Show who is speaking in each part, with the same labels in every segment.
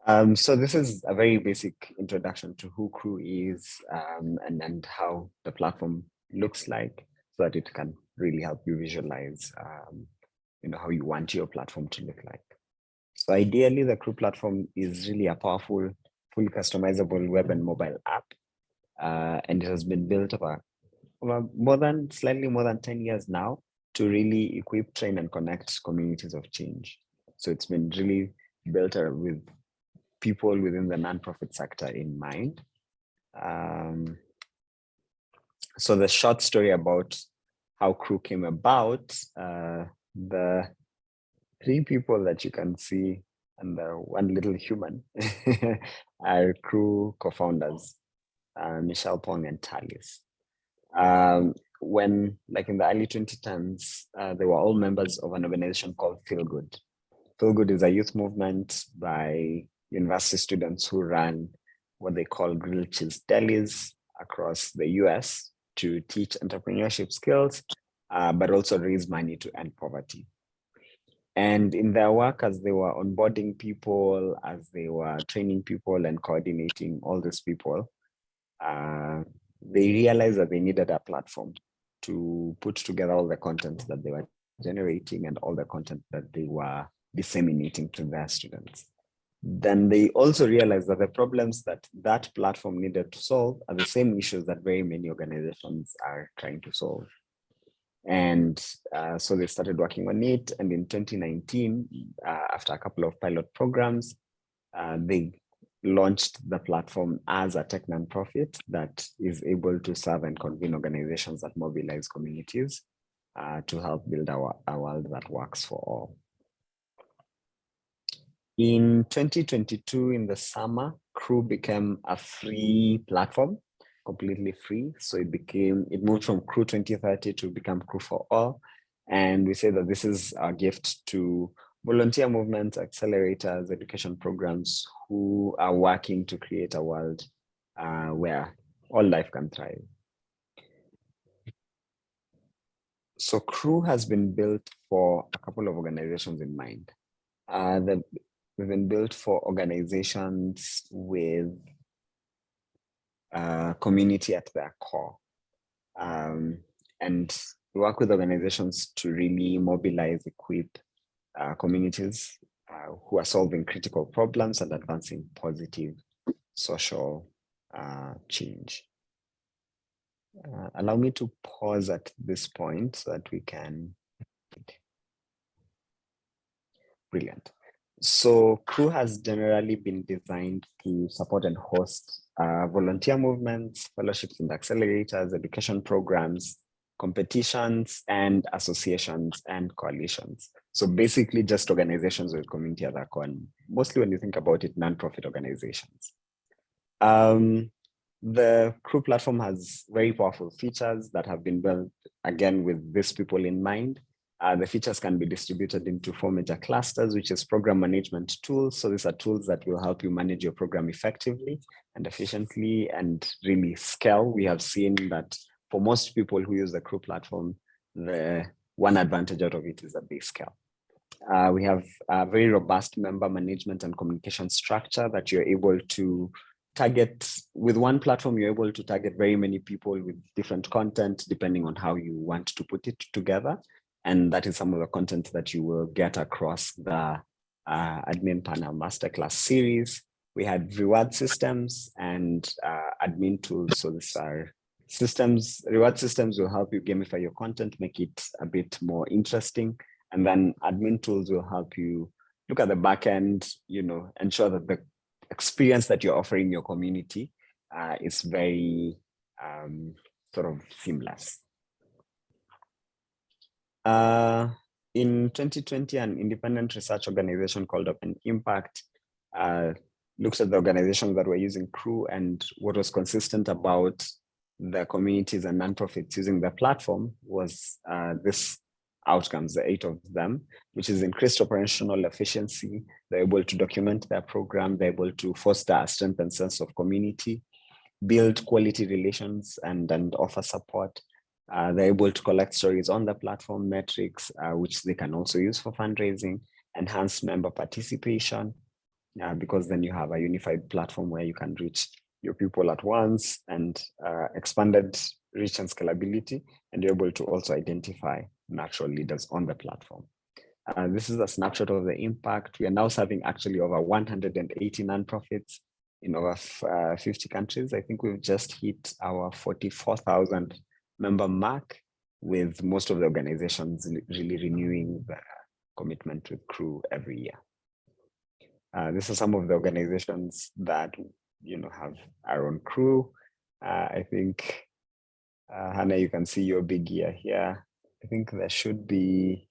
Speaker 1: So this is a very basic introduction to who Crew is, and how the platform looks like, so that it can really help you visualize, how you want your platform to look like. So ideally, the Crew platform is really a powerful, fully customizable web and mobile app, and it has been built over slightly more than 10 years now to really equip, train, and connect communities of change. So it's been really built with people within the nonprofit sector in mind. So the short story about how Crew came about, the three people that you can see and the one little human are Crew co-founders, Michelle Pong and Talis. When, like in the early 2010s, they were all members of an organization called Feel Good. Feel Good is a youth movement by university students who run what they call grilled cheese delis across the US to teach entrepreneurship skills, but also raise money to end poverty. And in their work, as they were onboarding people, as they were training people and coordinating all these people, they realized that they needed a platform to put together all the content that they were generating and all the content that they were disseminating to their students. Then they also realized that the problems that that platform needed to solve are the same issues that very many organizations are trying to solve. And so they started working on it. And in 2019, after a couple of pilot programs, they launched the platform as a tech nonprofit that is able to serve and convene organizations that mobilize communities to help build a world that works for all. In 2022, in the summer, Crew became a free platform, completely free. So it moved from Crew 2030 to become Crew for All. And we say that this is a gift to volunteer movements, accelerators, education programs who are working to create a world where all life can thrive. So Crew has been built for a couple of organizations in mind. We've been built for organizations with community at their core. And we work with organizations to really mobilize, equip communities who are solving critical problems and advancing positive social change. Allow me to pause at this point so that we can. Brilliant. So Crew has generally been designed to support and host volunteer movements, fellowships and accelerators, education programs, competitions, and associations and coalitions. So basically just organizations with community at their core. Mostly when you think about it, nonprofit organizations. The Crew platform has very powerful features that have been built, again, with these people in mind. The features can be distributed into 4 major clusters, which is program management tools. So these are tools that will help you manage your program effectively and efficiently and really scale. We have seen that for most people who use the Crew platform, the one advantage out of it is that they scale. We have a very robust member management and communication structure that you're able to target. With one platform, you're able to target very many people with different content, depending on how you want to put it together. And that is some of the content that you will get across the admin panel masterclass series. We had reward systems and admin tools. So these are systems. Reward systems will help you gamify your content, make it a bit more interesting. And then admin tools will help you look at the back end, ensure that the experience that you're offering your community is very sort of seamless. In 2020, an independent research organization called Open Impact looked at the organizations that were using Crew, and what was consistent about the communities and nonprofits using the platform was this outcomes, the 8 of them, which is increased operational efficiency. They're able to document their program. They're able to foster a strength and sense of community, build quality relations, and offer support. They're able to collect stories on the platform, metrics, which they can also use for fundraising, enhance member participation, because then you have a unified platform where you can reach your people at once, and expanded reach and scalability, and you're able to also identify natural leaders on the platform. This is a snapshot of the impact. We are now serving actually over 180 nonprofits in over 50 countries. I think we've just hit our 44,000 member mark, with most of the organizations really renewing the commitment with Crew every year. These are some of the organizations that have our own Crew. I think, Hannah, you can see your big year here. I think there should be,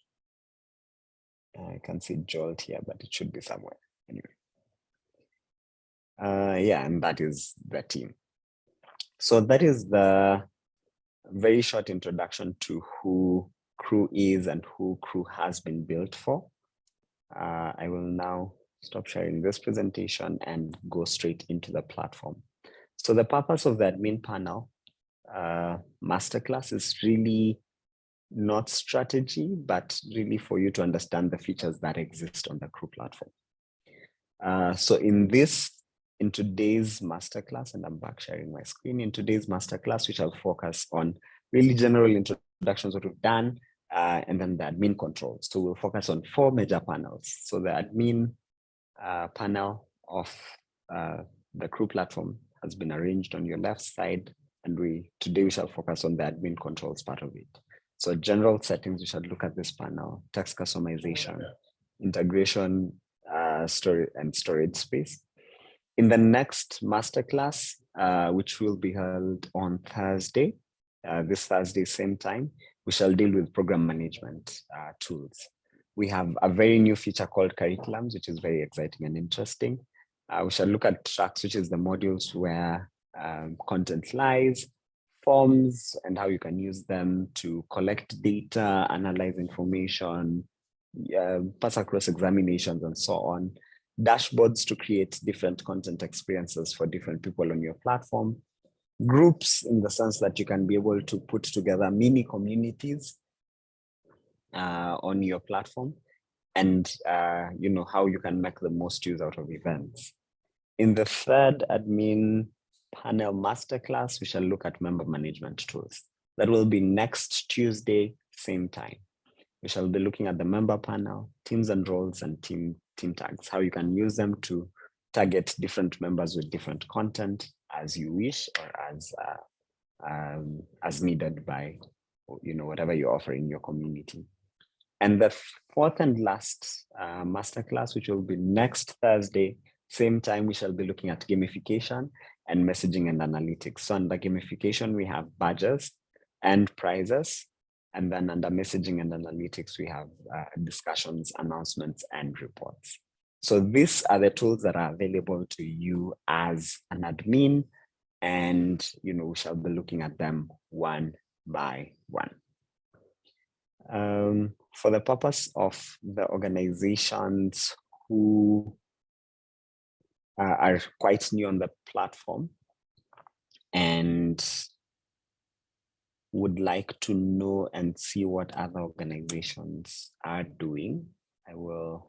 Speaker 1: I can't see Jolt here, but it should be somewhere anyway. Yeah, and that is the team. So that is the very short introduction to who Crew is and who Crew has been built for. I will now stop sharing this presentation and go straight into the platform. So the purpose of the admin panel masterclass is really not strategy, but really for you to understand the features that exist on the Crew platform. So in today's masterclass, and I'm back sharing my screen, in today's masterclass, we shall focus on really general introductions, what we've done, and then the admin controls. So we'll focus on 4 major panels. So the admin panel of the Crew platform has been arranged on your left side, and today we shall focus on the admin controls part of it. So general settings, we shall look at this panel: text customization, integration, storage space. In the next masterclass, which will be held on Thursday, this Thursday, same time, we shall deal with program management tools. We have a very new feature called curriculums, which is very exciting and interesting. We shall look at tracks, which is the modules where content lies, forms, and how you can use them to collect data, analyze information, pass across examinations, and so on. Dashboards to create different content experiences for different people on your platform. Groups, in the sense that you can be able to put together mini communities on your platform, and how you can make the most use out of events. In the third admin panel masterclass, we shall look at member management tools. That will be next Tuesday, same time. We shall be looking at the member panel, teams and roles, and team tags, how you can use them to target different members with different content as you wish, or as needed by whatever you offer in your community. And the fourth and last masterclass, which will be next Thursday, same time, we shall be looking at gamification and messaging and analytics. So under gamification, we have badges and prizes. And then under messaging and analytics, we have discussions, announcements, and reports. So these are the tools that are available to you as an admin. And we shall be looking at them one by one. For the purpose of the organizations who are quite new on the platform and would like to know and see what other organizations are doing, I will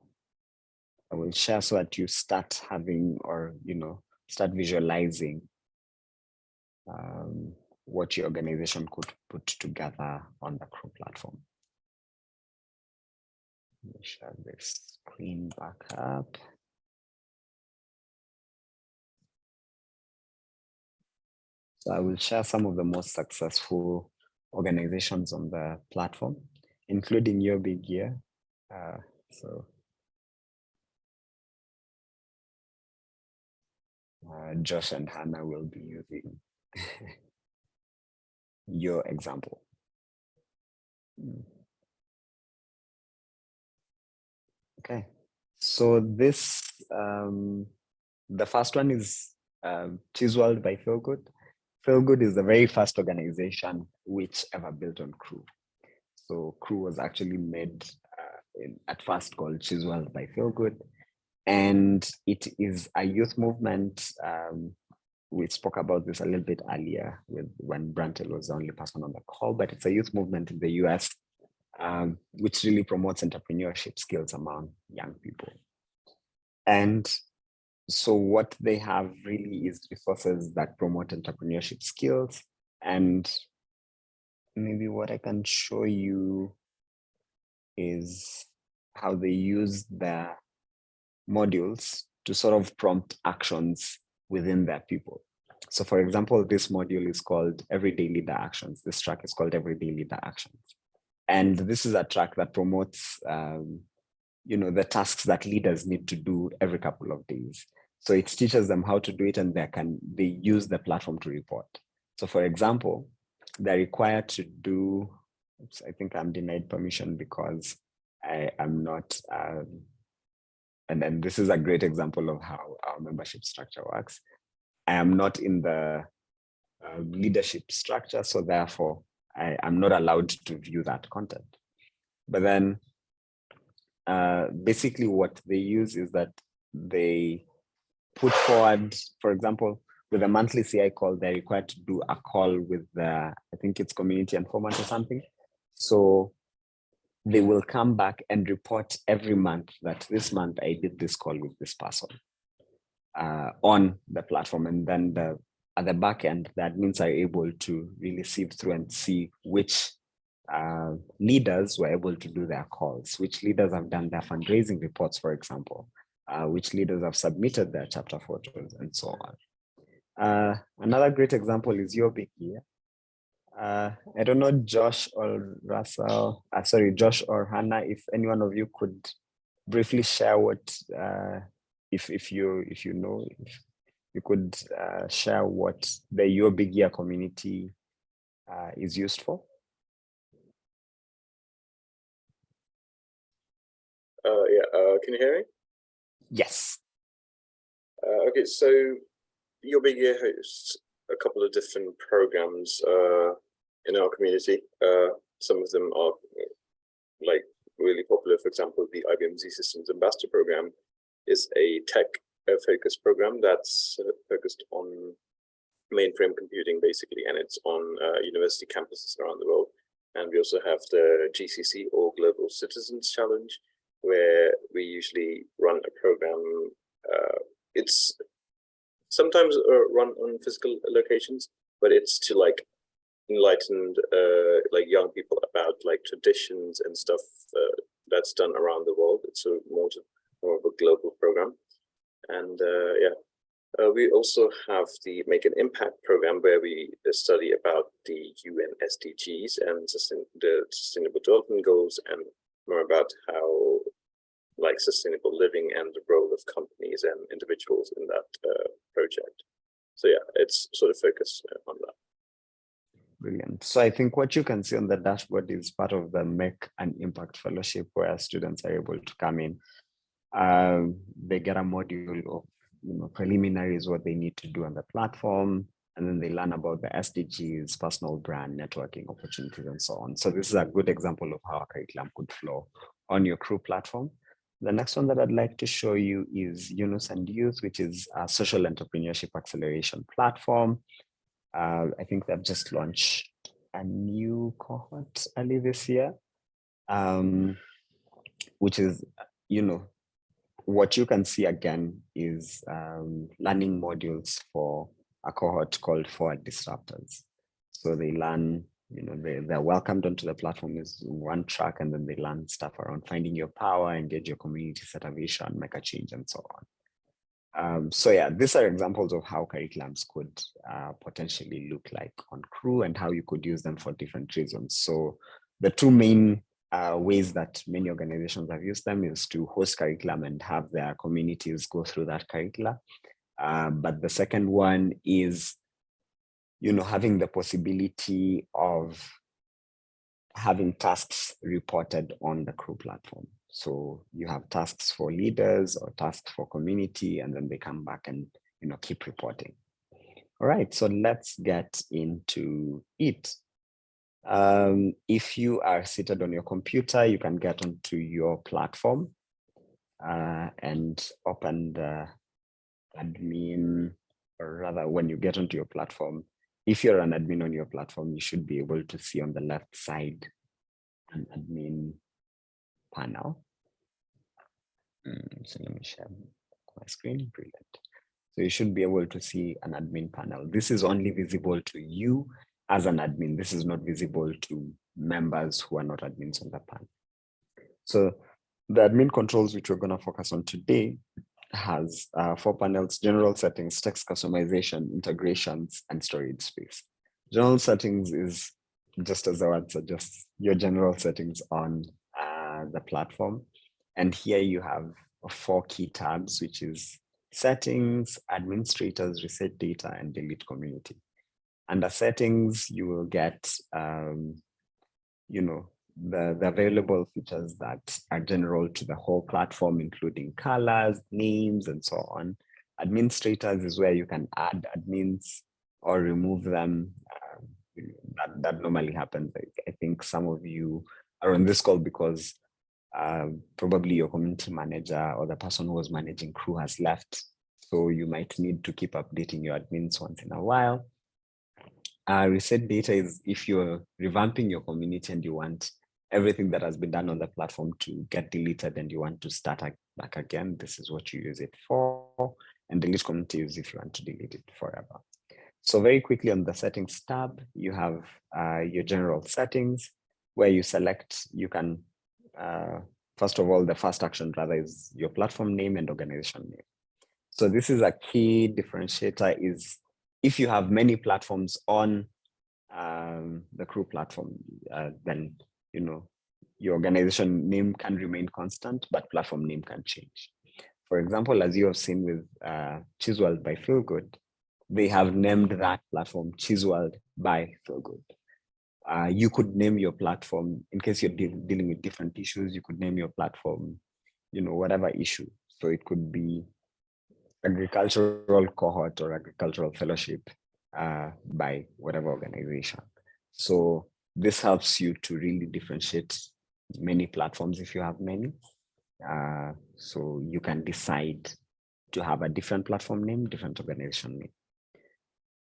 Speaker 1: share so that you start having, or start visualizing what your organization could put together on the Crew platform. Let me share this screen back up. So I will share some of the most successful organizations on the platform, including your big year. Josh and Hannah will be using your example. Okay, so this, the first one is Chiswelled by Feelgood. Feelgood is the very first organization which ever built on Crew. So Crew was actually made at first called Chiswelled by Feelgood. And it is a youth movement. We spoke about this a little bit earlier when Brantel was the only person on the call, but it's a youth movement in the US, which really promotes entrepreneurship skills among young people. And So what they have really is resources that promote entrepreneurship skills. And maybe what I can show you is how they use their modules to sort of prompt actions within their people. So for example, this module is called Everyday Leader Actions. This track is called Everyday Leader Actions. And this is a track that promotes the tasks that leaders need to do every couple of days. So it teaches them how to do it, and they use the platform to report. So for example, they're required to do, oops, I think I'm denied permission because I am not, and then this is a great example of how our membership structure works. I am not in the leadership structure, so therefore I am not allowed to view that content. But then basically what they use is that they put forward, for example, with a monthly CI call, they're required to do a call with the, I think it's community informant or something. So they will come back and report every month that this month I did this call with this person on the platform. And then at the back end, the admins are able to really sieve through and see which leaders were able to do their calls, which leaders have done their fundraising reports, for example, which leaders have submitted their chapter photos, and so on. Another great example is your big year. I don't know, Josh or Russell, Josh or Hannah, if any one of you could briefly share what, if you know, if you could share what the Your Big Year community is used for.
Speaker 2: Can you hear me?
Speaker 1: Yes.
Speaker 2: Okay, so Your Big Year hosts a couple of different programs in our community. Some of them are like really popular. For example, the IBM Z Systems Ambassador program is a tech focused program that's focused on mainframe computing basically, and it's on university campuses around the world. And we also have the GCC, or Global Citizens Challenge, where we usually run a program. It's sometimes run on physical locations, but it's to like enlighten like young people about like traditions and stuff that's done around the world. It's more of a global program. And we also have the Make an Impact program, where we study about the UN SDGs and the Sustainable Development Goals, and more about how like sustainable living and the role of companies and individuals in that project. So yeah, it's sort of focused on that.
Speaker 1: Brilliant. So I think what you can see on the dashboard is part of the Make an Impact Fellowship, where students are able to come in. They get a module of preliminaries, what they need to do on the platform, and then they learn about the SDGs, personal brand, networking opportunities, and so on. So this is a good example of how a curriculum could flow on your crew platform. The next one that I'd like to show you is Yunus and Youth, which is a social entrepreneurship acceleration platform. I think they've just launched a new cohort early this year, which is, what you can see again is learning modules for a cohort called Forward Disruptors. So they learn, they're welcomed onto the platform is one track, and then they learn stuff around finding your power, engage your community, set a vision, make a change, and so on. So yeah, these are examples of how curriculums could potentially look like on Crew, and how you could use them for different reasons. So the two main ways that many organizations have used them is to host curriculum and have their communities go through that curricula. But the second one is, having the possibility of having tasks reported on the Crew platform. So you have tasks for leaders or tasks for community, and then they come back and keep reporting. All right, so let's get into it. If you are seated on your computer, you can get onto your platform and open the admin, or rather, when you get onto your platform, if you're an admin on your platform, you should be able to see on the left side an admin panel. So let me share my screen. Brilliant. So you should be able to see an admin panel. This is only visible to you as an admin. This is not visible to members who are not admins on the panel. So the admin controls, which we're going to focus on today, has 4 panels: general settings, text customization, integrations, and storage space. General settings is, just as the word suggests, your general settings on the platform. And here you have 4 key tabs, which is settings, administrators, reset data, and delete community. Under settings, you will get, the available features that are general to the whole platform, including colors, names, and so on. Administrators is where you can add admins or remove them. That normally happens. I think some of you are on this call because probably your community manager or the person who was managing crew has left. So you might need to keep updating your admins once in a while. Reset data is if you're revamping your community and you want everything that has been done on the platform to get deleted and you want to start back again, this is what you use it for. And delete community is if you want to delete it forever. So very quickly on the settings tab, you have your general settings where you select, you can, first of all, the first action rather is your platform name and organization name. So this is a key differentiator is if you have many platforms on the crew platform, then, your organization name can remain constant, but platform name can change. For example, as you have seen with Cheeseworld by Feelgood, they have named that platform Cheeseworld by Feelgood. You could name your platform, in case you're dealing with different issues, you could name your platform, whatever issue. So it could be agricultural cohort or agricultural fellowship by whatever organization. So this helps you to really differentiate many platforms if you have many. So you can decide to have a different platform name, different organization name.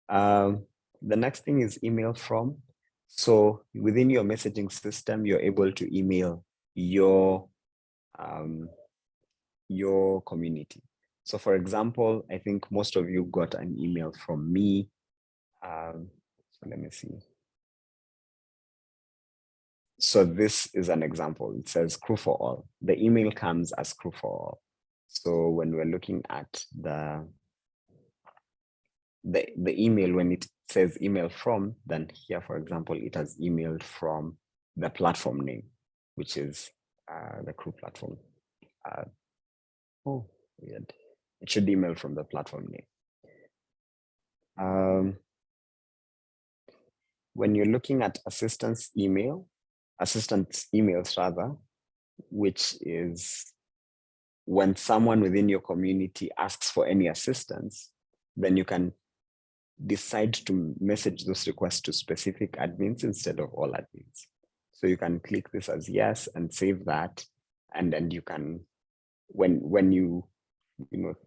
Speaker 1: The next thing is email from. So within your messaging system, you're able to email your community. So for example, I think most of you got an email from me. So let me see. So this is an example. It says crew for all. The email comes as crew for all. So when we're looking at the email, when it says email from, then here, for example, it has emailed from the platform name, which is the crew platform. Oh, weird. It should email from the platform name. When you're looking at assistance emails rather, which is when someone within your community asks for any assistance, then you can decide to message those requests to specific admins instead of all admins. So you can click this as yes and save that. And then you can, when you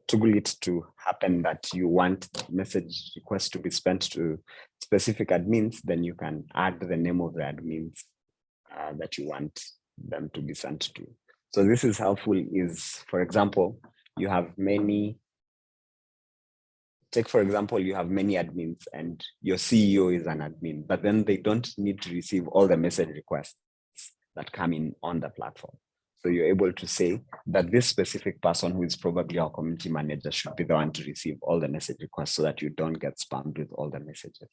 Speaker 1: toggle it to happen that you want message requests to be sent to specific admins, then you can add the name of the admins that you want them to be sent to. So this is helpful is, for example, you have many admins and your CEO is an admin, but then they don't need to receive all the message requests that come in on the platform. So you're able to say that this specific person who is probably our community manager should be the one to receive all the message requests so that you don't get spammed with all the messages.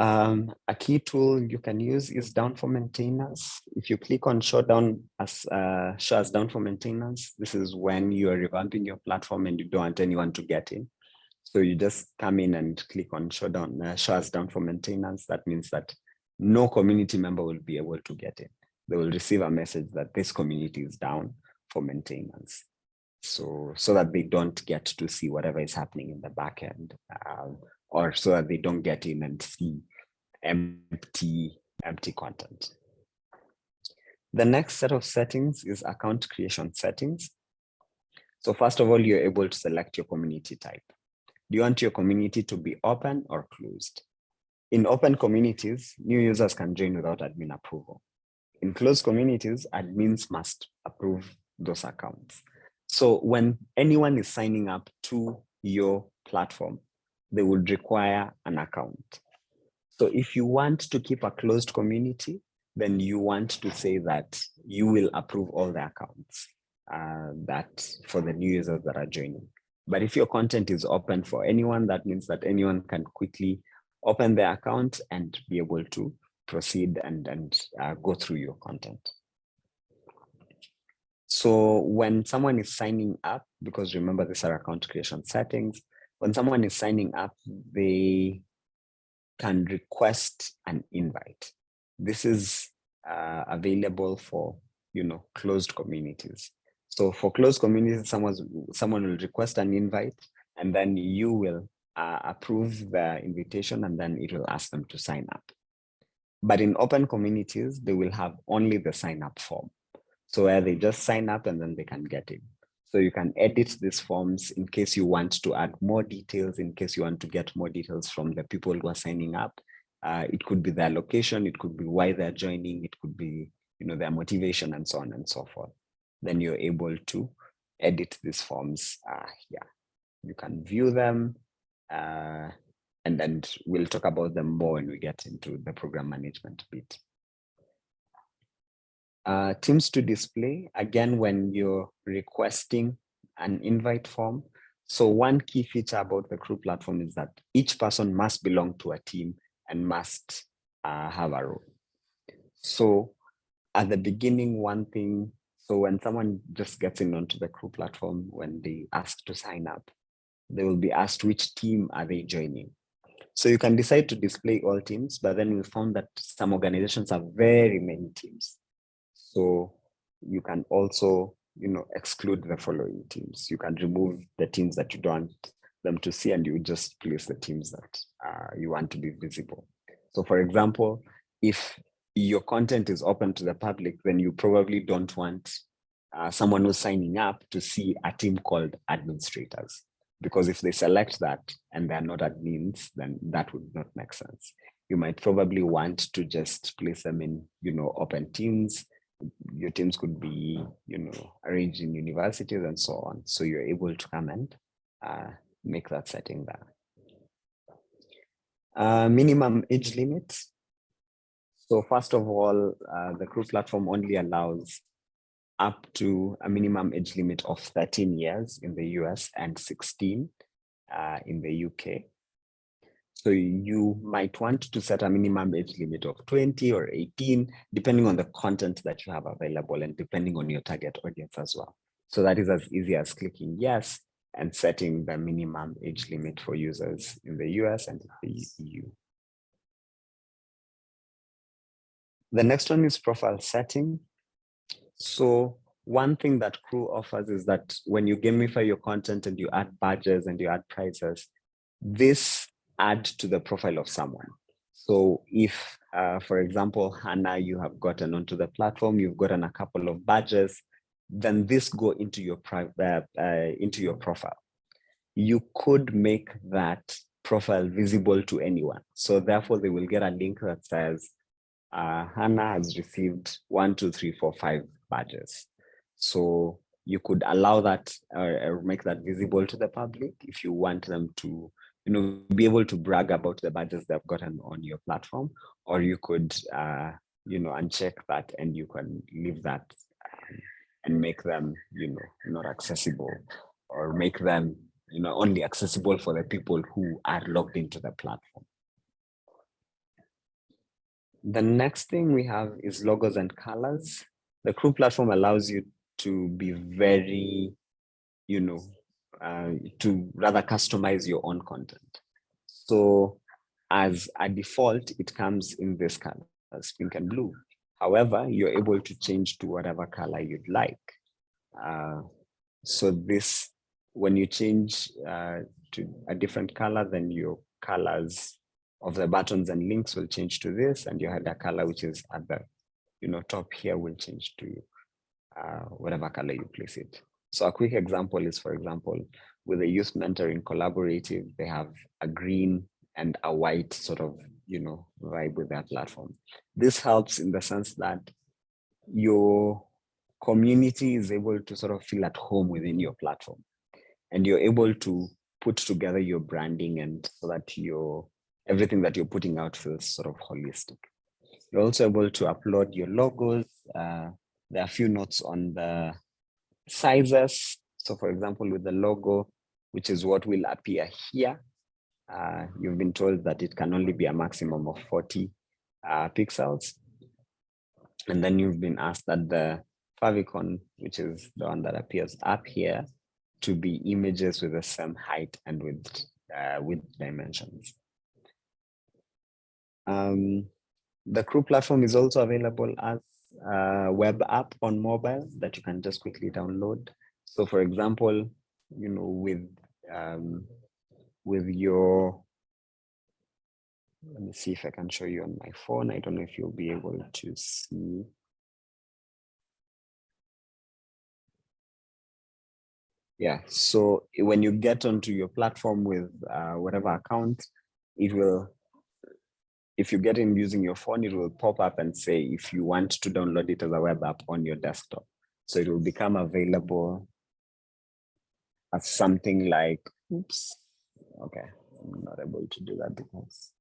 Speaker 1: A key tool you can use is down for maintainers. If you click on show as down for maintenance, this is when you are revamping your platform and you don't want anyone to get in. So you just come in and click on show as down for maintenance. That means that no community member will be able to get in. They will receive a message that this community is down for maintenance. So that they don't get to see whatever is happening in the back end, or so that they don't get in and see empty content. The next set of settings is account creation settings. So first of all, you're able to select your community type. Do you want your community to be open or closed? In open communities, new users can join without admin approval. In closed communities, admins must approve those accounts. So when anyone is signing up to your platform, they would require an account. So if you want to keep a closed community, then you want to say that you will approve all the accounts that for the new users that are joining. But if your content is open for anyone, that means that anyone can quickly open their account and be able to proceed and go through your content. So when someone is signing up, because remember these are account creation settings, when someone is signing up, they can request an invite. This is available for, closed communities. So for closed communities, someone will request an invite, and then you will approve the invitation, and then it will ask them to sign up. But in open communities, they will have only the sign up form. So where they just sign up and then they can get in. So you can edit these forms in case you want to add more details, in case you want to get more details from the people who are signing up. It could be their location, it could be why they're joining, it could be their motivation and so on and so forth. Then you're able to edit these forms here. You can view them, and then we'll talk about them more when we get into the program management bit. Teams to display, again, when you're requesting an invite form. So one key feature about the crew platform is that each person must belong to a team and must have a role. So at the beginning, so when someone just gets in onto the crew platform, when they ask to sign up, they will be asked which team are they joining. So you can decide to display all teams, but then we found that some organizations have very many teams. So you can also, exclude the following teams. You can remove the teams that you don't want them to see, and you just place the teams that you want to be visible. So for example, if your content is open to the public, then you probably don't want someone who's signing up to see a team called administrators. Because if they select that and they're not admins, then that would not make sense. You might probably want to just place them in, open teams. Your teams could be, arranged in universities and so on. So you're able to come and make that setting there. Minimum age limit. So first of all, the crew platform only allows up to a minimum age limit of 13 years in the US and 16 in the UK. So you might want to set a minimum age limit of 20 or 18, depending on the content that you have available and depending on your target audience as well. So that is as easy as clicking yes and setting the minimum age limit for users in the US and the EU. The next one is profile setting. So one thing that Crew offers is that when you gamify your content and you add badges and you add prizes, this adds to the profile of someone. So if, for example, Hannah, you have gotten onto the platform, you've gotten a couple of badges, then this go into your profile. You could make that profile visible to anyone. So therefore, they will get a link that says, Hannah has received 1, 2, 3, 4, 5 badges. So you could allow that or make that visible to the public if you want them to, be able to brag about the badges they've gotten on your platform, or you could, uncheck that and you can leave that and make them, not accessible, or make them, only accessible for the people who are logged into the platform. The next thing we have is logos and colors. The Crew platform allows you to be very, to rather customize your own content. So as a default, it comes in this color, pink and blue. However, you're able to change to whatever color you'd like. So this, when you change to a different color, then your colors of the buttons and links will change to this, and your header color, which is at the top here, will change to whatever color you place it. So a quick example is, for example, with the youth mentoring collaborative, they have a green and a white sort of vibe with their platform. This helps in the sense that your community is able to sort of feel at home within your platform, and you're able to put together your branding, and so that everything that you're putting out feels sort of holistic. You're also able to upload your logos. There are a few notes on the sizes. So for example, with the logo, which is what will appear here, you've been told that it can only be a maximum of 40 pixels. And then you've been asked that the favicon, which is the one that appears up here, to be images with the same height and with dimensions. The Crew platform is also available as a web app on mobile that you can just quickly download. So for example, with your, let me see if I can show you on my phone. I don't know if you'll be able to see. Yeah, so when you get onto your platform with whatever account, it will, if you get in using your phone, it will pop up and say if you want to download it as a web app on your desktop. So it will become available as something like, oops, okay, I'm not able to do that because,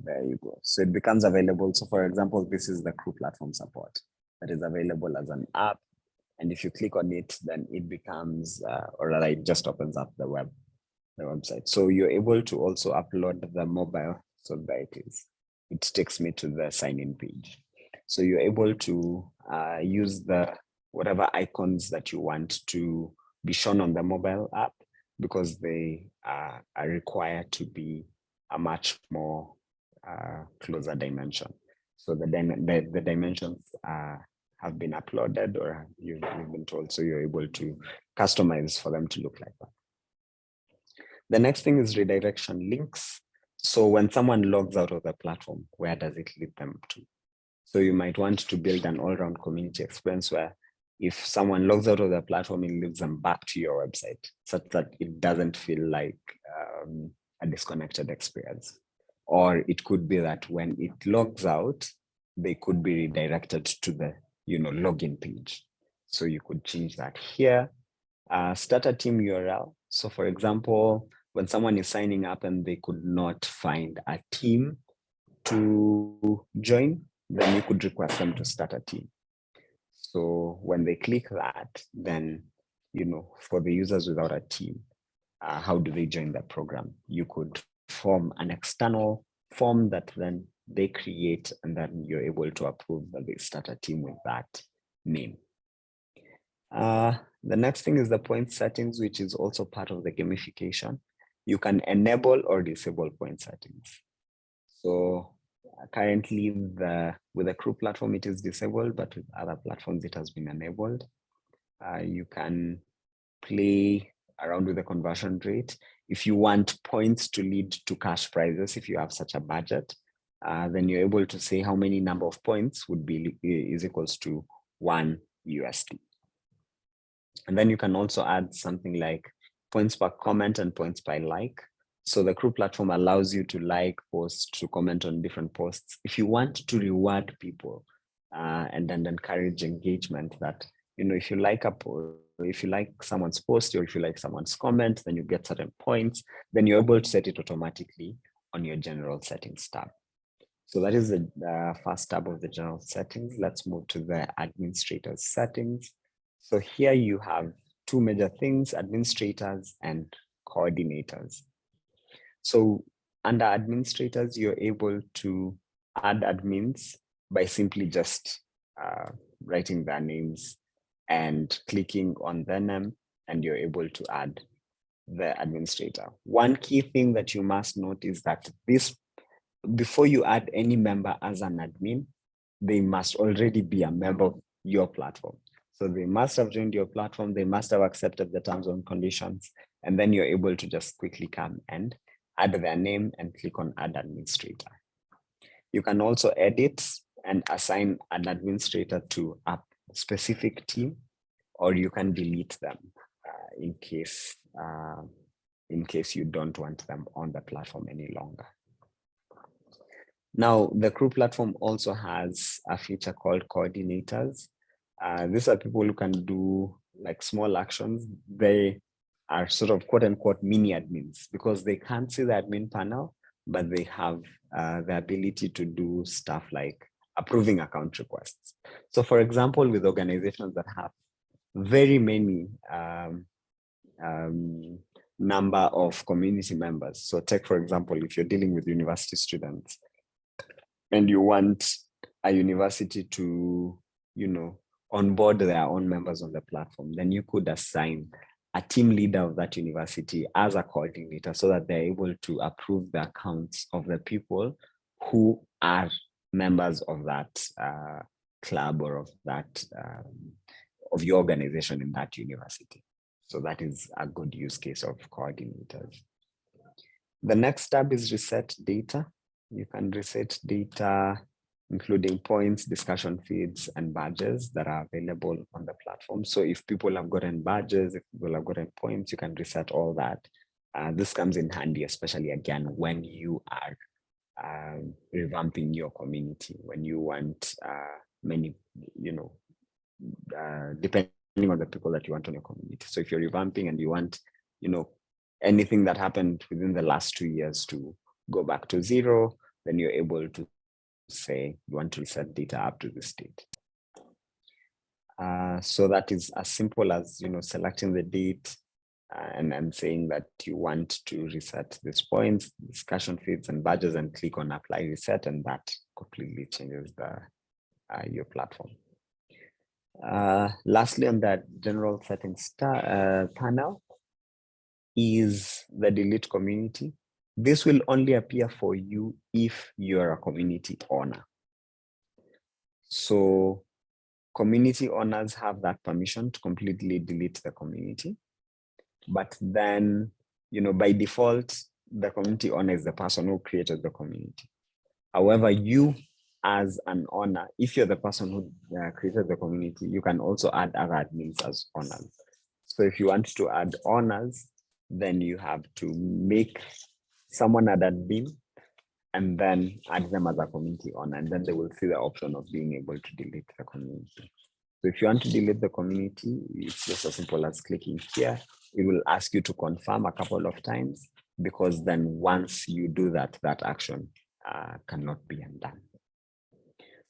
Speaker 1: there you go. So it becomes available. So for example, this is the Crew platform support that is available as an app. And if you click on it, then it becomes, or rather it just opens up the website. So you're able to also upload the mobile. So there it is. It takes me to the sign-in page. So you're able to use the whatever icons that you want to be shown on the mobile app, because they are required to be a much more closer dimension. So the dimensions have been uploaded, or you've been told, so you're able to customize for them to look like that. The next thing is redirection links. So when someone logs out of the platform, where does it lead them to? So you might want to build an all-round community experience where if someone logs out of the platform, it leads them back to your website, such that it doesn't feel like a disconnected experience. Or it could be that when it logs out, they could be redirected to the login page. So you could change that here. Start a team URL. So for example, when someone is signing up and they could not find a team to join, then you could request them to start a team. So when they click that, then, for the users without a team, how do they join the program? You could form an external form that then they create, and then you're able to approve that they start a team with that name. The next thing is the point settings, which is also part of the gamification. You can enable or disable point settings. So currently with the Crew platform, it is disabled, but with other platforms, it has been enabled. You can play around with the conversion rate. If you want points to lead to cash prizes, if you have such a budget, then you're able to say how many number of points is equals to 1 USD. And then you can also add something like points per comment and points per like. So the Crew platform allows you to like posts, to comment on different posts. If you want to reward people and then encourage engagement, that, if you like a post, if you like someone's post, or if you like someone's comment, then you get certain points. Then you're able to set it automatically on your general settings tab. So that is the first tab of the general settings. Let's move to the administrator settings. So here you have two major things: administrators and coordinators. So under administrators, you're able to add admins by simply just writing their names and clicking on their name, and you're able to add the administrator. One key thing that you must note is that before you add any member as an admin, they must already be a member of your platform. So they must have joined your platform, they must have accepted the terms and conditions, and then you're able to just quickly come and add their name and click on add administrator. You can also edit and assign an administrator to a specific team, or you can delete them in case you don't want them on the platform any longer. Now, the Crew platform also has a feature called coordinators. These are people who can do like small actions. They are sort of quote unquote mini admins because they can't see the admin panel, but they have the ability to do stuff like approving account requests. So for example, with organizations that have very many number of community members. So take, for example, if you're dealing with university students and you want a university to, onboard their own members on the platform, then you could assign a team leader of that university as a coordinator so that they're able to approve the accounts of the people who are members of that club or of that of your organization in that university. So that is a good use case of coordinators. The next tab is reset data. You can reset data, including points, discussion feeds, and badges that are available on the platform. So if people have gotten badges, if people have gotten points, you can reset all that. This comes in handy, especially again, when you are revamping your community, when you want many, depending on the people that you want on your community. So if you're revamping and you want, anything that happened within the last 2 years to go back to 0, then you're able to say you want to reset data up to this date. So that is as simple as selecting the date and saying that you want to reset these points, discussion feeds, and badges, and click on apply reset, and that completely changes the your platform. Lastly, on that general settings panel is the delete community. This will only appear for you if you're a community owner. So community owners have that permission to completely delete the community. But then, by default, the community owner is the person who created the community. However, you as an owner, if you're the person who created the community, you can also add other admins as owners. So if you want to add owners, then you have to make someone an admin and then add them as a community owner, and then they will see the option of being able to delete the community. So if you want to delete the community, it's just as simple as clicking here. It will ask you to confirm a couple of times, because then once you do that, that action cannot be undone.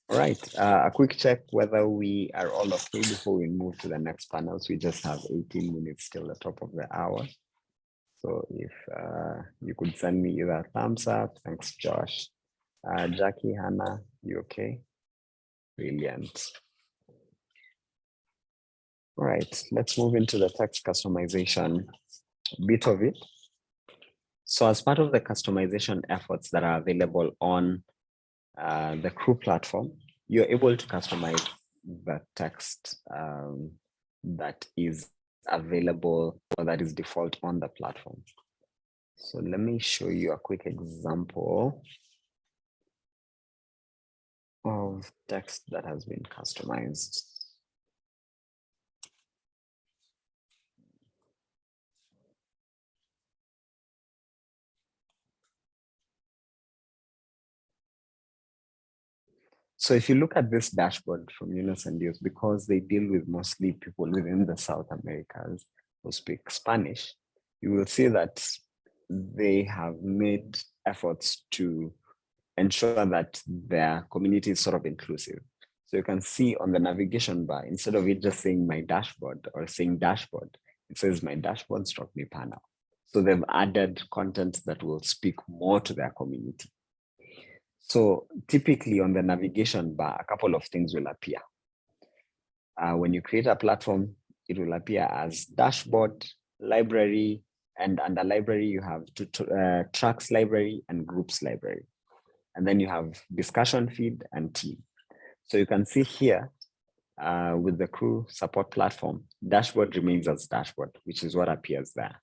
Speaker 1: All right, a quick check whether we are all okay before we move to the next panels. We just have 18 minutes till the top of the hour. So if you could send me either a thumbs up, thanks Josh. Jackie, Hannah, you okay? Brilliant. All right, let's move into the text customization bit of it. So as part of the customization efforts that are available on the Crew platform, you're able to customize the text that is available or that is default on the platform. So let me show you a quick example of text that has been customized. So if you look at this dashboard from Yunus and Dios, because they deal with mostly people within the South Americas who speak Spanish, you will see that they have made efforts to ensure that their community is sort of inclusive. So you can see on the navigation bar, instead of it just saying my dashboard or saying dashboard, it says my dashboard / me panel. So they've added content that will speak more to their community. So typically on the navigation bar, a couple of things will appear. When you create a platform, it will appear as dashboard, library, and under library, you have tracks library and groups library. And then you have discussion feed and team. So you can see here with the Crew support platform, dashboard remains as dashboard, which is what appears there.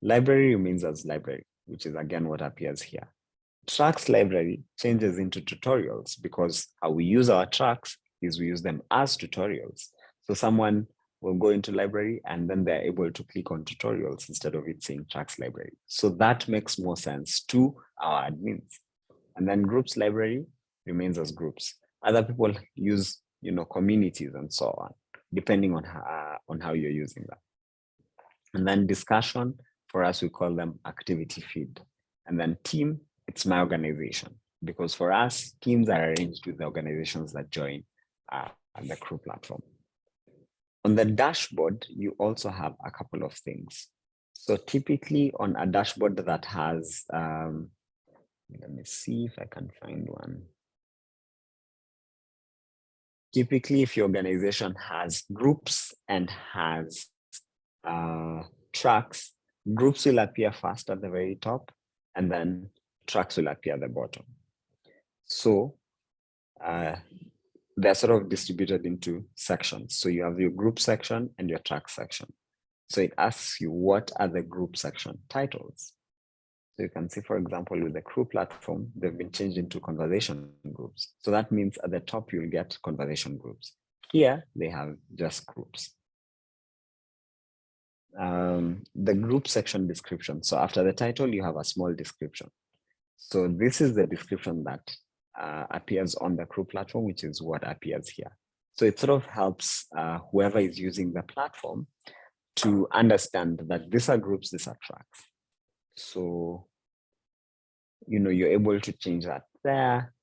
Speaker 1: Library remains as library, which is again what appears here. Tracks library changes into tutorials, because how we use our tracks is we use them as tutorials. So someone will go into library and then they're able to click on tutorials instead of it saying tracks library. So that makes more sense to our admins. And then groups library remains as groups. Other people use, communities and so on. depending on how you're using that. And then discussion, for us, we call them activity feed. And then team, it's my organization. Because for us, teams are arranged with the organizations that join the crew platform. On the dashboard, you also have a couple of things. So typically on a dashboard that has, let me see if I can find one. Typically, if your organization has groups and has tracks, groups will appear first at the very top, and then tracks will appear at the bottom. So they're sort of distributed into sections. So you have your group section and your track section. So it asks you, what are the group section titles? So you can see, for example, with the crew platform, they've been changed into conversation groups. So that means at the top, you'll get conversation groups. Here, they have just groups. The group section description. So after the title, you have a small description. So this is the description that appears on the crew platform, which is what appears here. So it sort of helps whoever is using the platform to understand that these are groups, these are tracks. So, you're able to change that there.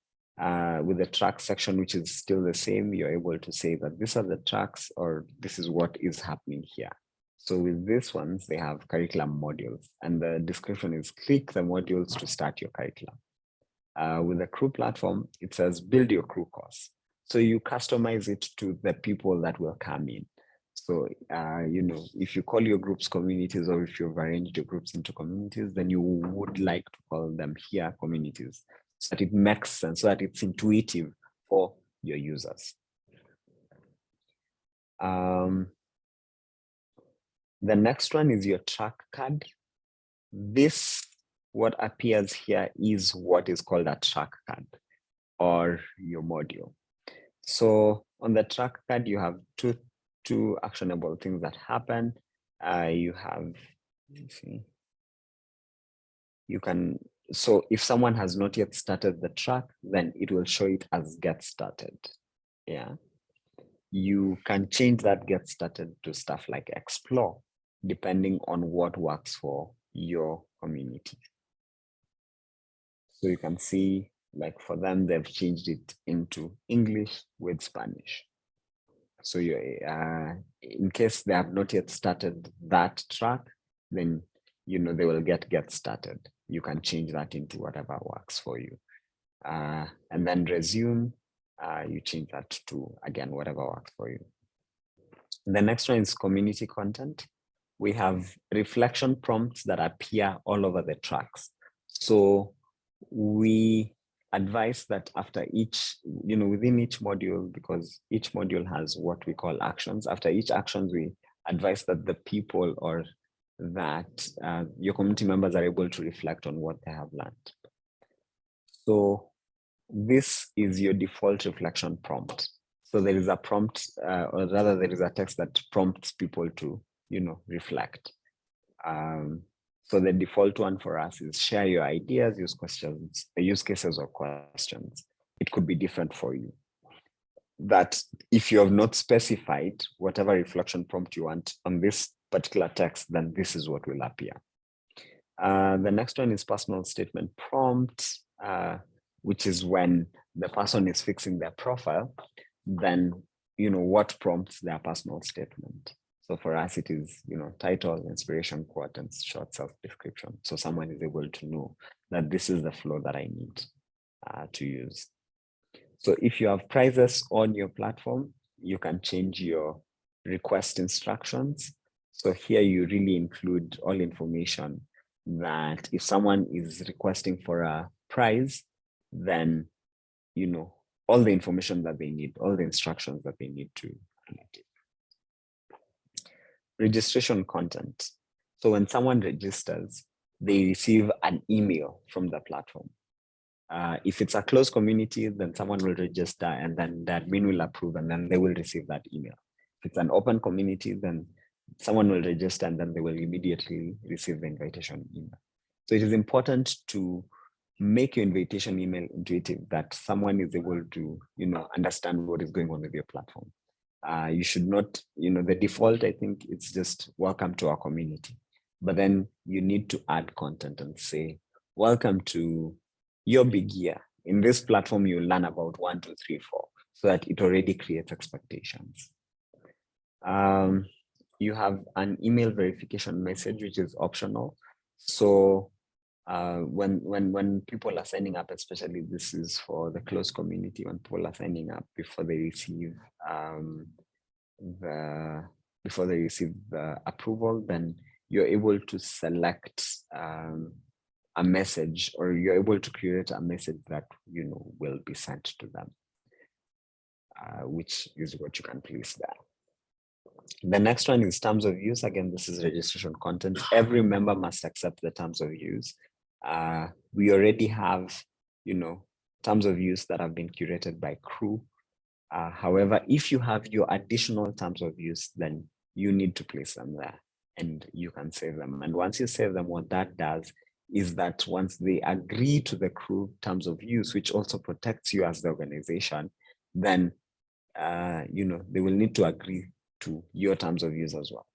Speaker 1: With the track section, which is still the same, you're able to say that these are the tracks, or this is what is happening here. So with these ones, they have curriculum modules, and the description is click the modules to start your curriculum. With the crew platform, it says build your crew course. So you customize it to the people that will come in. So, if you call your groups communities, or if you've arranged your groups into communities, then you would like to call them here communities, so that it makes sense, so that it's intuitive for your users. The next one is your track card. This, what appears here, is what is called a track card, or your module. So on the track card, you have two actionable things that happen. You have, let's see, so if someone has not yet started the track, then it will show it as get started. Yeah. You can change that get started to stuff like explore, depending on what works for your community. So you can see, like for them, they've changed it into English with Spanish. So in case they have not yet started that track, then they will get started. You can change that into whatever works for you. And then resume, you change that to, again, whatever works for you. The next one is community content. We have reflection prompts that appear all over the tracks. So we advise that after each, within each module, because each module has what we call actions. After each actions, we advise that the people, or that your community members, are able to reflect on what they have learned. So this is your default reflection prompt. So there is a prompt, or rather there is a text that prompts people to, reflect. So the default one for us is share your ideas, use cases or questions. It could be different for you. That if you have not specified whatever reflection prompt you want on this particular text, then this is what will appear. The next one is personal statement prompt, which is when the person is fixing their profile, then, what prompts their personal statement. So for us, it is, title, inspiration, quote, and short self-description. So someone is able to know that this is the flow that I need to use. So if you have prizes on your platform, you can change your request instructions. So here you really include all information that if someone is requesting for a prize, then, all the information that they need, all the instructions that they need to connect it. Registration content. So when someone registers, they receive an email from the platform. If it's a closed community, then someone will register, and then the admin will approve, and then they will receive that email. If it's an open community, then someone will register, and then they will immediately receive the invitation email. So it is important to make your invitation email intuitive, that someone is able to, understand what is going on with your platform. You should not, the default, I think it's just welcome to our community. But then you need to add content and say, welcome to your big year. In this platform, you learn about 1, 2, 3, 4, so that it already creates expectations. You have an email verification message, which is optional. So when people are signing up, especially this is for the close community, when people are signing up before they receive the approval, then you're able to select a message, or you're able to create a message that will be sent to them, which is what you can place there. The next one is terms of use. Again, this is registration content. Every member must accept the terms of use. We already have, terms of use that have been curated by crew. However, if you have your additional terms of use, then you need to place them there and you can save them. And once you save them, what that does is that once they agree to the crew terms of use, which also protects you as the organization, then they will need to agree to your terms of use as well.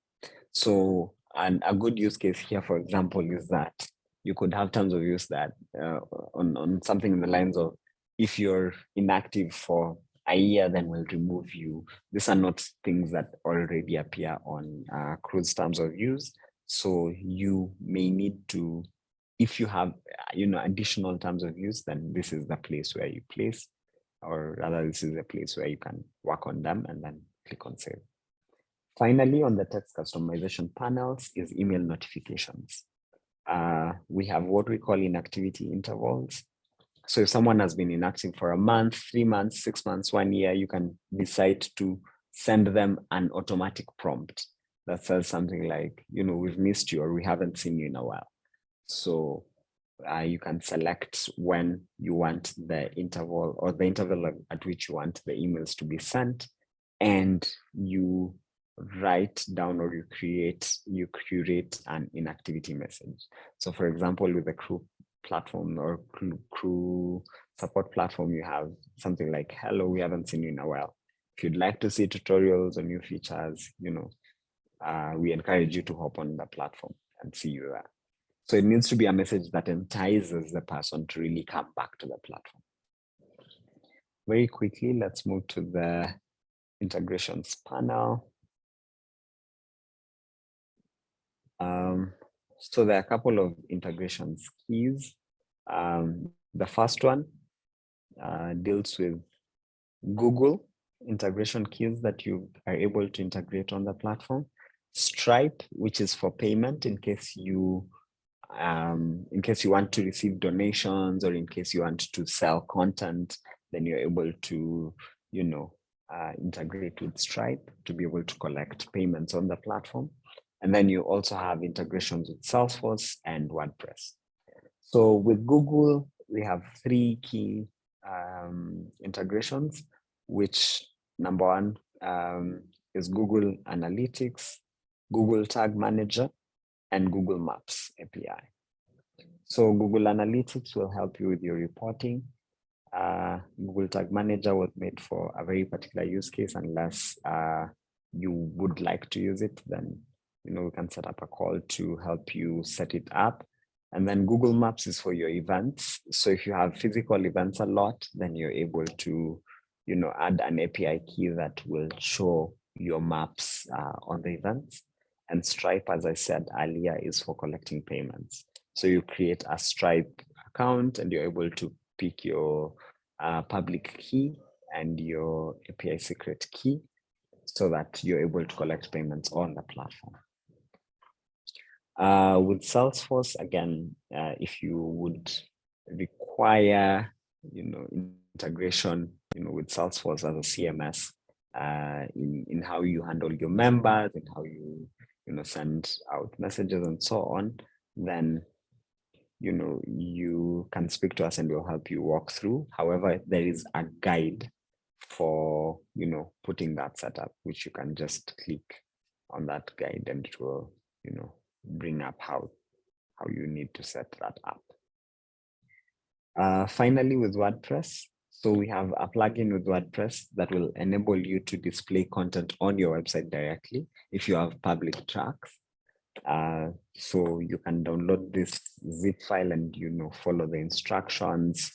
Speaker 1: So, and a good use case here, for example, is that you could have terms of use that on something in the lines of, if you're inactive for a year, then we'll remove you. These are not things that already appear on Crew's terms of use. So you may need to, if you have additional terms of use, then this is the place where you place, or rather this is the place where you can work on them and then click on save. Finally, on the text customization panels is email notifications. We have what we call inactivity intervals. So if someone has been inactive for a month, 3 months, 6 months, 1 year, you can decide to send them an automatic prompt that says something like, we've missed you, or we haven't seen you in a while. So you can select when you want the interval, or the interval at which you want the emails to be sent, and you write down, or you curate an inactivity message. So for example, with the crew platform or crew support platform, you have something like, hello, we haven't seen you in a while. If you'd like to see tutorials or new features, we encourage you to hop on the platform and see you there. So it needs to be a message that entices the person to really come back to the platform. Very quickly, let's move to the integrations panel. So there are a couple of integrations keys. The first one deals with Google integration keys that you are able to integrate on the platform. Stripe, which is for payment in case you want to receive donations, or in case you want to sell content, then you're able to, integrate with Stripe to be able to collect payments on the platform. And then you also have integrations with Salesforce and WordPress. So with Google, we have 3 key integrations, which number 1 is Google Analytics, Google Tag Manager, and Google Maps API. So Google Analytics will help you with your reporting. Google Tag Manager was made for a very particular use case. Unless you would like to use it, then we can set up a call to help you set it up. And then Google Maps is for your events. So if you have physical events a lot, then you're able to add an API key that will show your maps on the events. And Stripe, as I said earlier, is for collecting payments. So you create a Stripe account and you're able to pick your public key and your API secret key so that you're able to collect payments on the platform. With Salesforce, again, if you would require, integration, with Salesforce as a CMS in how you handle your members and how you, send out messages and so on, then, you can speak to us and we'll help you walk through. However, there is a guide for, putting that setup, which you can just click on that guide and it will, bring up how you need to set that up. Finally, with WordPress, So we have a plugin with WordPress that will enable you to display content on your website directly if you have public tracks. So you can download this zip file and follow the instructions,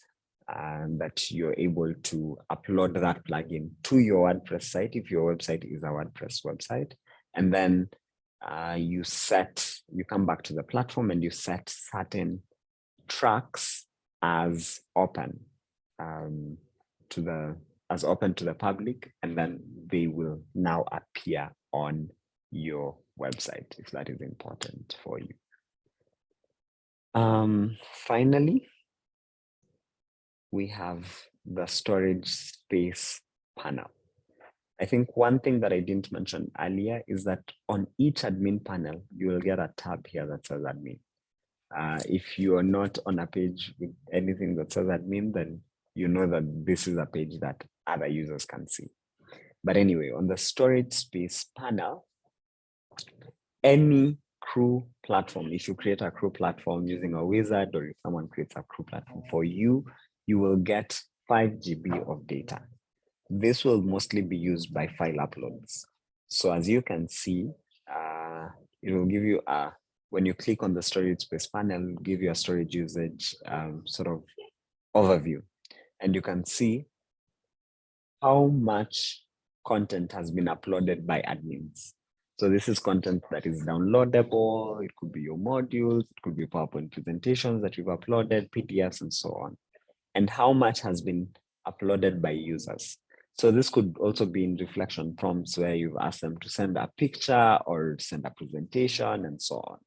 Speaker 1: and that you're able to upload that plugin to your WordPress site if your website is a WordPress website. And then you come back to the platform and you set certain tracks as open to the public, and then they will now appear on your website if that is important for you. Finally, we have the storage space panel. I think one thing that I didn't mention earlier is that on each admin panel, you will get a tab here that says admin. If you are not on a page with anything that says admin, then you know that this is a page that other users can see. But anyway, on the storage space panel, any crew platform, if you create a crew platform using a wizard, or if someone creates a crew platform for you, you will get 5 GB of data. This will mostly be used by file uploads. So as you can see, it will give you when you click on the storage space panel, it will give you a storage usage sort of overview. And you can see how much content has been uploaded by admins. So this is content that is downloadable. It could be your modules, it could be PowerPoint presentations that you've uploaded, PDFs, and so on. And how much has been uploaded by users. So this could also be in reflection prompts where you've asked them to send a picture or send a presentation and so on.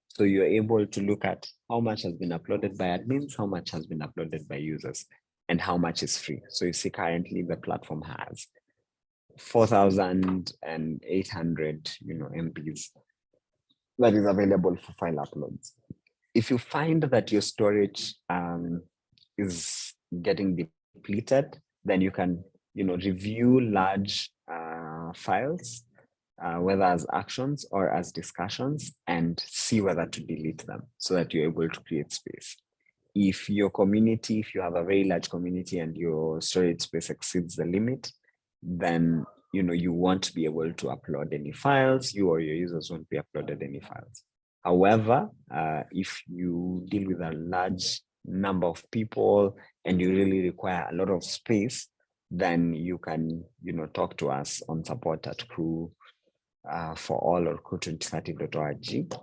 Speaker 1: So you're able to look at how much has been uploaded by admins, how much has been uploaded by users, and how much is free. So you see currently the platform has 4,800 MBs that is available for file uploads. If you find that your storage is getting depleted, then you can review large files, whether as actions or as discussions, and see whether to delete them so that you're able to create space. If your community, if you have a very large community and your storage space exceeds the limit, then you won't be able to upload any files. You or your users won't be uploaded any files. However, if you deal with a large number of people and you really require a lot of space, then you can talk to us on support@crew for all or crew2030.org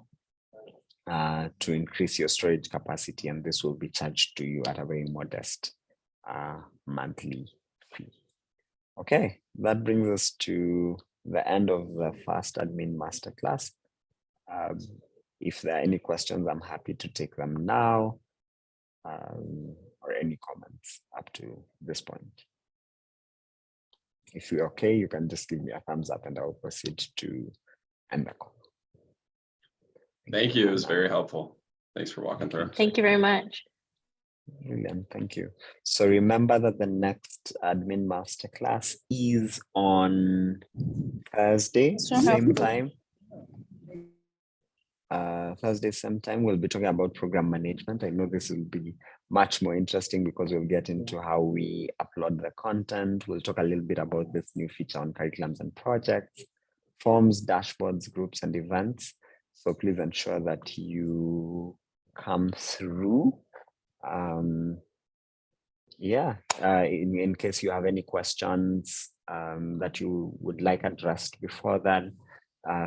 Speaker 1: to increase your storage capacity, and this will be charged to you at a very modest monthly fee. Okay, that brings us to the end of the first admin masterclass. If there are any questions, I'm happy to take them now, or any comments up to this point. If you're okay, you can just give me a thumbs up and I'll proceed to end the call.
Speaker 3: Thank you. It was very helpful. Thanks for walking through.
Speaker 4: Thank you very much.
Speaker 1: Brilliant, thank you. So remember that the next admin masterclass is on Thursday, same time. Thursday, same time, we'll be talking about program management. I know this will be much more interesting because we'll get into how we upload the content. We'll talk a little bit about this new feature on curriculums and projects, forms, dashboards, groups, and events. So please ensure that you come through. In case you have any questions that you would like addressed before then,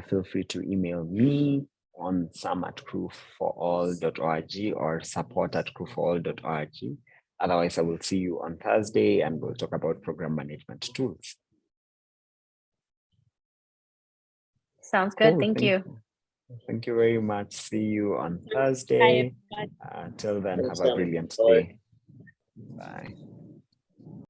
Speaker 1: feel free to email me on sam@crewforall.org or support@crewforall.org. Otherwise, I will see you on Thursday and we'll talk about program management tools.
Speaker 4: Sounds good. Thank you.
Speaker 1: Thank you very much. See you on Thursday. Till then, have a brilliant day. Bye.